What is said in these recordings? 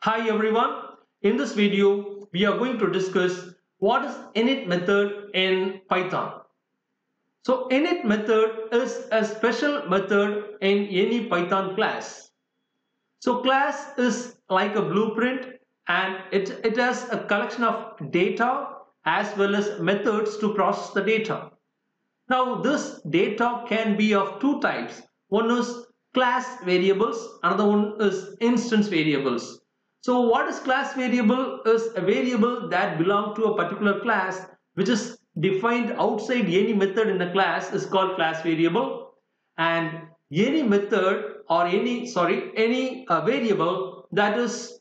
Hi everyone, in this video we are going to discuss what is init method in Python. So init method is a special method in any Python class. So class is like a blueprint and it has a collection of data as well as methods to process the data. Now this data can be of two types. One is class variables, another one is instance variables. So what is class variable? Is a variable that belongs to a particular class which is defined outside any method in the class is called class variable, and any method or any variable that is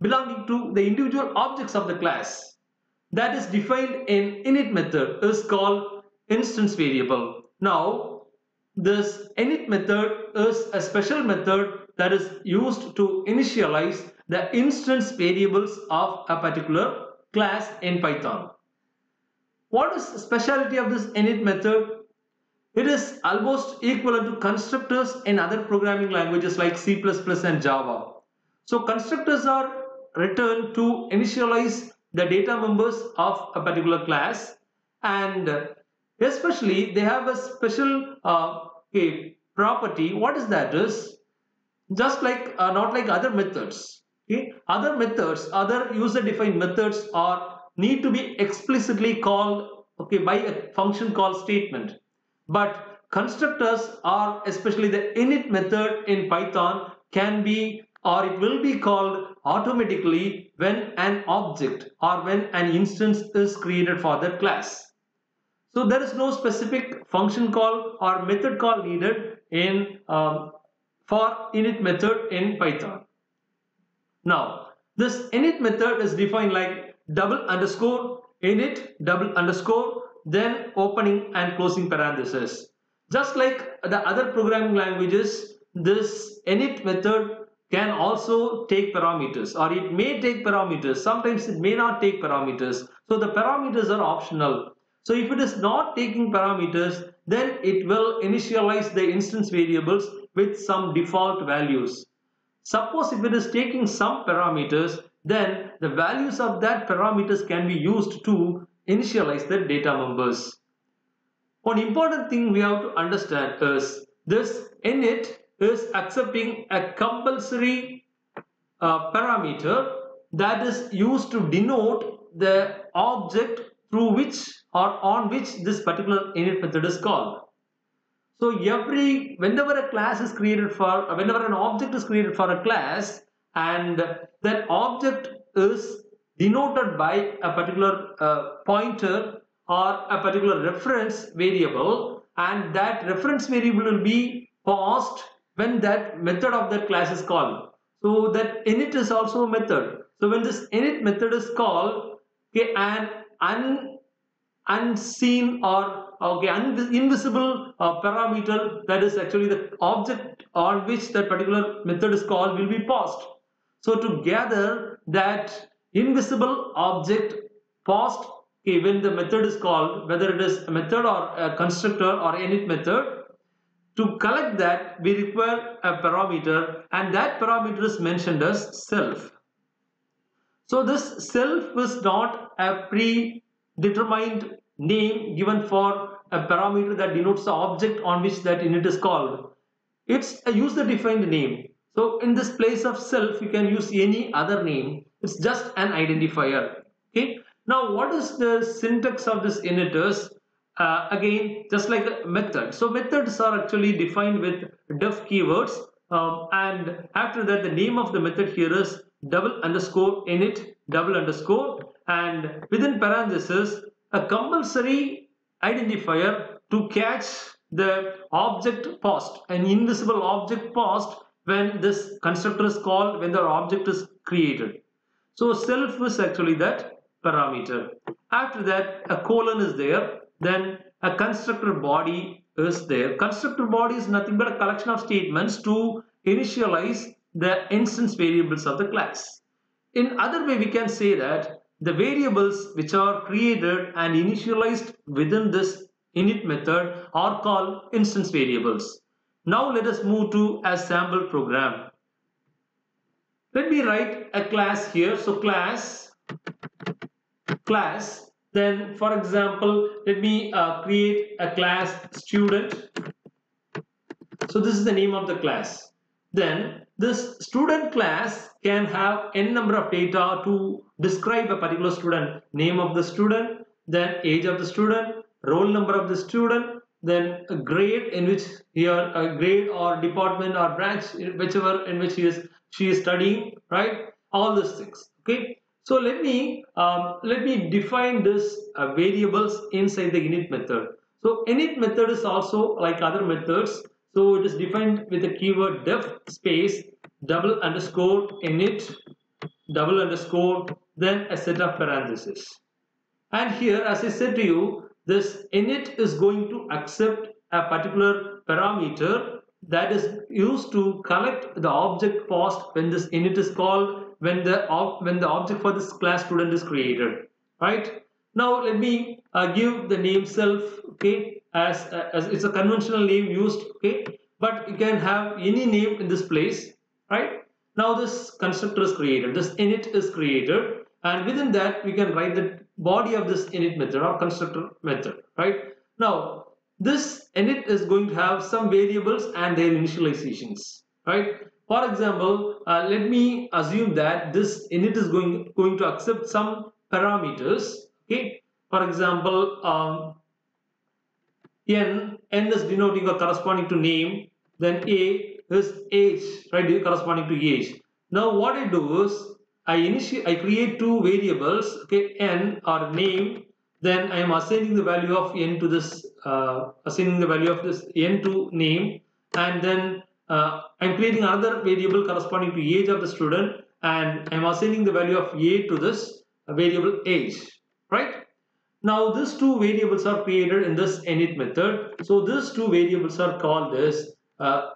belonging to the individual objects of the class that is defined in init method is called instance variable. Now this init method is a special method that is used to initialize the instance variables of a particular class in Python. What is the specialty of this init method? It is almost equivalent to constructors in other programming languages like C++ and Java. So constructors are written to initialize the data members of a particular class, and especially they have a special property. What is that is just like not like other methods. Okay, other user defined methods are need to be explicitly called by a function call statement, but constructors are, especially the init method in Python, can be or it will be called automatically when an object or when an instance is created for that class. So there is no specific function call or method call needed in for init method in Python. Now this init method is defined like double underscore init double underscore then opening and closing parenthesis. Just like the other programming languages, this init method can also take parameters, or it may take parameters. Sometimes it may not take parameters. So the parameters are optional. So if it is not taking parameters, then it will initialize the instance variables with some default values. Suppose if it is taking some parameters, then the values of that parameters can be used to initialize the data members. One important thing we have to understand is this init is accepting a compulsory parameter that is used to denote the object through which or on which this particular init method is called. So whenever a class is created for, whenever an object is created for a class, and that object is denoted by a particular pointer or a particular reference variable, and that reference variable will be passed when that method of that class is called. So that init is also a method. So when this init method is called, an unseen or invisible parameter, that is actually the object on which that particular method is called, will be passed. So to gather that invisible object passed when the method is called, whether it is a method or a constructor or init method, to collect that we require a parameter, and that parameter is mentioned as self. So this self is not a predetermined name given for a parameter that denotes the object on which that init is called. It's a user defined name. So in this place of self you can use any other name. It's just an identifier. Okay. Now what is the syntax of this init is again just like a method. So methods are actually defined with def keywords, and after that the name of the method here is double underscore init double underscore, and within parenthesis a compulsory identifier to catch the object passed, an invisible object passed when this constructor is called, when the object is created. So self is actually that parameter. After that a colon is there, then a constructor body is there. Constructor body is nothing but a collection of statements to initialize the instance variables of the class. In other way we can say that the variables which are created and initialized within this init method are called instance variables. Now let us move to a sample program. let me write a class here. So class, then for example, let me create a class student. So this is the name of the class. Then this student class can have n number of data to describe a particular student. Name of the student, then age of the student, roll number of the student, then a grade in which here a grade or department or branch, whichever in which she is studying, right? All these things. Okay. So let me define this variables inside the init method. So init method is also like other methods. So it is defined with the keyword def space double underscore init double underscore then a set of parentheses. And here, as I said to you, this init is going to accept a particular parameter that is used to collect the object passed when this init is called, when the object for this class student is created, right? Now let me give the name self, okay, as it's a conventional name used, okay, but you can have any name in this place, right? Now this constructor is created, this init is created, and within that we can write the body of this init method or constructor method, right? Now this init is going to have some variables and their initializations, right? For example, let me assume that this init is going to accept some parameters, okay? For example, n is denoting or corresponding to name, then a is age, right, corresponding to age. Now what I do is I create two variables, okay, n or name, then I am assigning the value of n to this assigning the value of this n to name, and then I'm creating another variable corresponding to age of the student, and I'm assigning the value of a to this variable age, right? Now these two variables are created in this init method. So these two variables are called as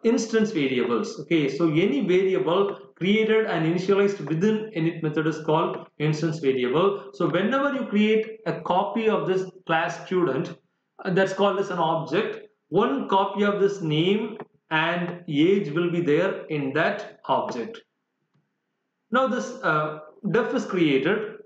instance variables. Okay, so any variable created and initialized within init method is called instance variable. So whenever you create a copy of this class student, that's called as an object, one copy of this name and age will be there in that object. Now this def is created,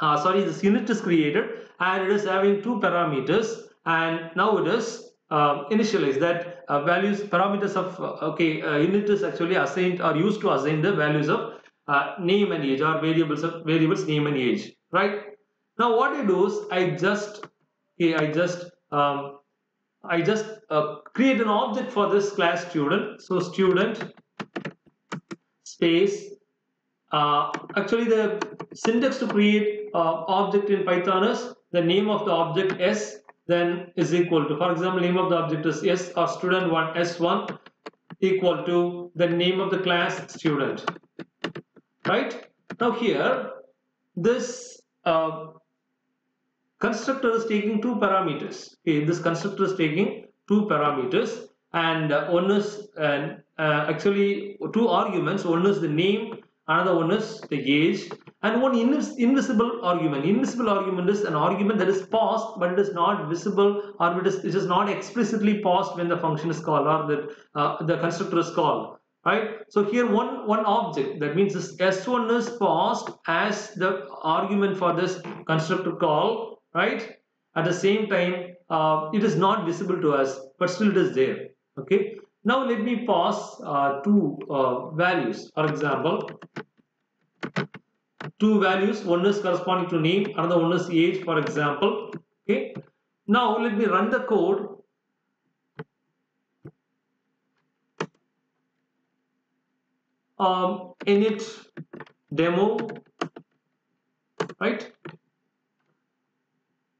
this unit is created, and it is having two parameters, and now it is initialized that values parameters of unit is actually assigned or used to assign the values of name and age, or variables name and age, right? Now what I do is I just create an object for this class student. So student space, actually the syntax to create object in Python is the name of the object s, then is equal to, for example, name of the object is s or student1 s1 equal to the name of the class student, right? Now here this constructor is taking two parameters. Okay, this constructor is taking two parameters, and one is actually two arguments. One is the name, another one is the age, and one invisible argument. Invisible argument is an argument that is passed, but it is not visible, or it is not explicitly passed when the function is called, or that the constructor is called, right? So here one object, that means this s1 is passed as the argument for this constructor call, right? At the same time, it is not visible to us, but still it is there. Okay. Now let me pass two values. For example, two values. One is corresponding to name, another one is age. For example. Okay. Now let me run the code. Init demo, right?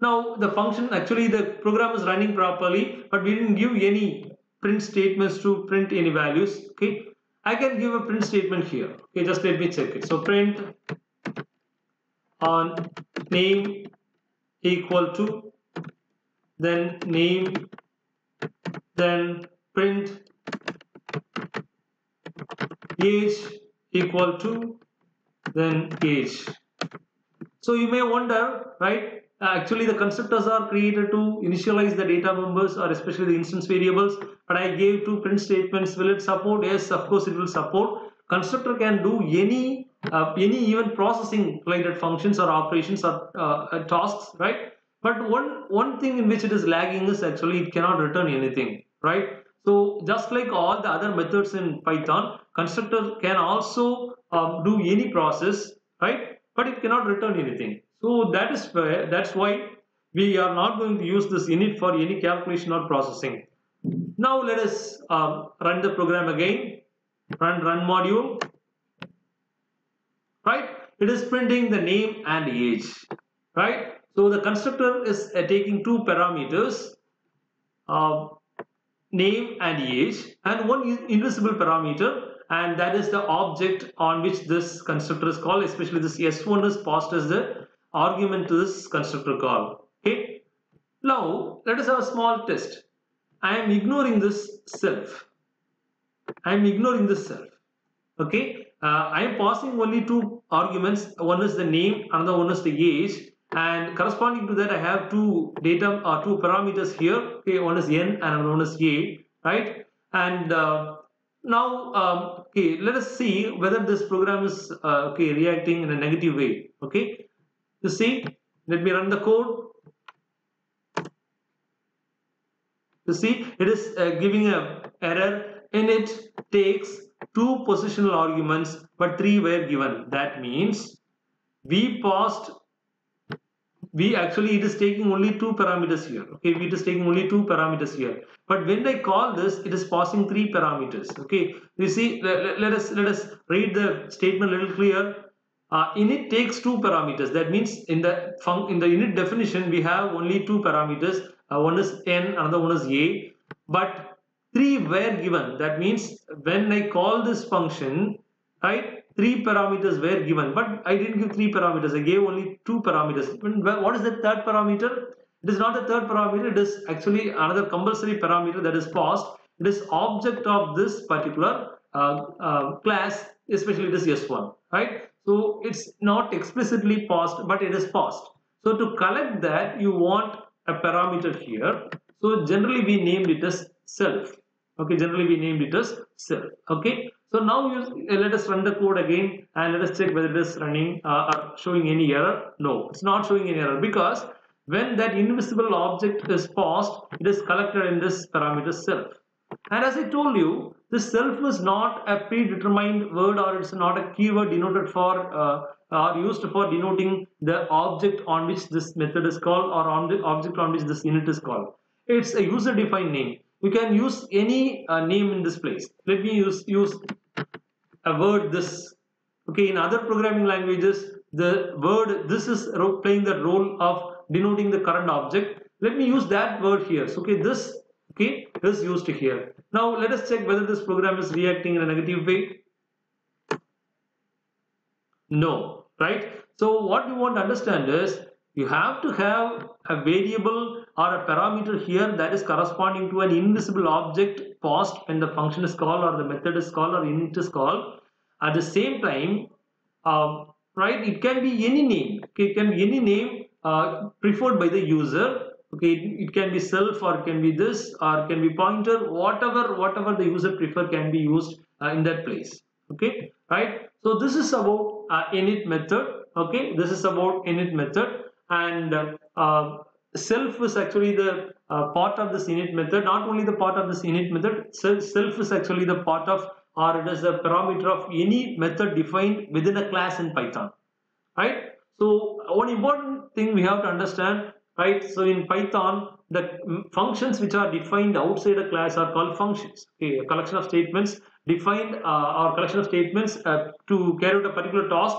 Now the function, actually the program is running properly, but we didn't give any print statements to print any values. Okay, I can give a print statement here. Okay, just let me check it. So print on name equal to, then name, then print age equal to, then age. So you may wonder, right? Actually the constructors are created to initialize the data members, or especially the instance variables, but I gave two print statements. Will it support? Yes, of course it will support. constructor can do any even processing related functions or operations or tasks, right? But one thing in which it is lagging is actually it cannot return anything, right? So just like all the other methods in Python, constructor can also do any process, right? But it cannot return anything. So that's why we are not going to use this init for any calculation or processing. Now let us run the program again. Run module, right? It is printing the name and age, right? So the constructor is taking two parameters, uh, name and age, and one invisible parameter, and that is the object on which this constructor is called. Especially this s1 is passed as the argument to this constructor call. Okay. Now let us have a small test. I am ignoring this self. I am ignoring this self. Okay. I am passing only two arguments. One is the name, another one is the age, and corresponding to that I have two data or two parameters here. Okay, one is n and another one is a, right? And now okay, let us see whether this program is okay reacting in a negative way. Okay, you see, let me run the code. You see, it is giving a error. Init takes two positional arguments, but three were given. That means we passed. It is taking only two parameters here. Okay, it is taking only two parameters here. But when I call this, it is passing three parameters. Okay, you see, let us read the statement a little clear. Init takes two parameters. That means in the init definition we have only two parameters. One is n, another one is a, but three were given. That means when I call this function, right, three parameters were given, but I didn't give three parameters. I gave only two parameters. What is the third parameter? It is not a third parameter. It is actually another compulsory parameter that is passed. It is object of this particular class, especially this s1, right? So it's not explicitly passed, but it is passed. So to collect that, you want a parameter here. So generally we named it as self. Okay, generally we named it as self. Okay, so now let us run the code again and let us check whether it is running or showing any error. No, it's not showing any error, because when that invisible object is passed, it is collected in this parameter self. And as I told you, this self is not a predetermined word, or it's not a keyword denoted for or used for denoting the object on which this method is called, or on the object on which this unit is called. It's a user defined name. You can use any name in this place. Let me use a word this. Okay, in other programming languages, the word this is playing the role of denoting the current object. Let me use that word here. So, okay, this is used here. Now let us check whether this program is reacting in a negative way. No, right? So what you want to understand is you have to have a variable or a parameter here that is corresponding to an invisible object passed when the function is called, or the method is called, or init is called. At the same time, right, it can be any name. Okay, it can be any name preferred by the user. Okay, it can be self, or it can be this, or it can be pointer, whatever the user prefer can be used in that place. Okay, right? So this is about init method. Okay, this is about init method, and self is actually the part of this init method. Not only the part of this init method, self is actually the part of, or it is a parameter of any method defined within a class in Python, right? So one important thing we have to understand, right? So in Python, the functions which are defined outside a class are called functions. Okay, a collection of statements defined or collection of statements to carry out a particular task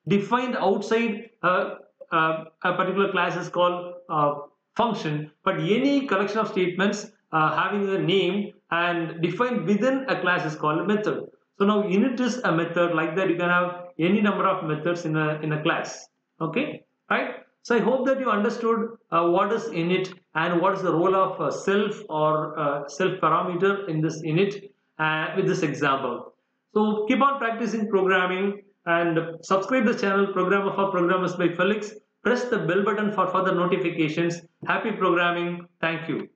defined outside a particular class is called function. But any collection of statements having a name and defined within a class is called a method. So now init is a method. Like that, you can have any number of methods in a class. Okay, right? So I hope that you understood what is init and what is the role of self or self parameter in this init with this example. So keep on practicing programming and subscribe the channel Programmer for Programmers by Felix. Press the bell button for further notifications. Happy programming. Thank you.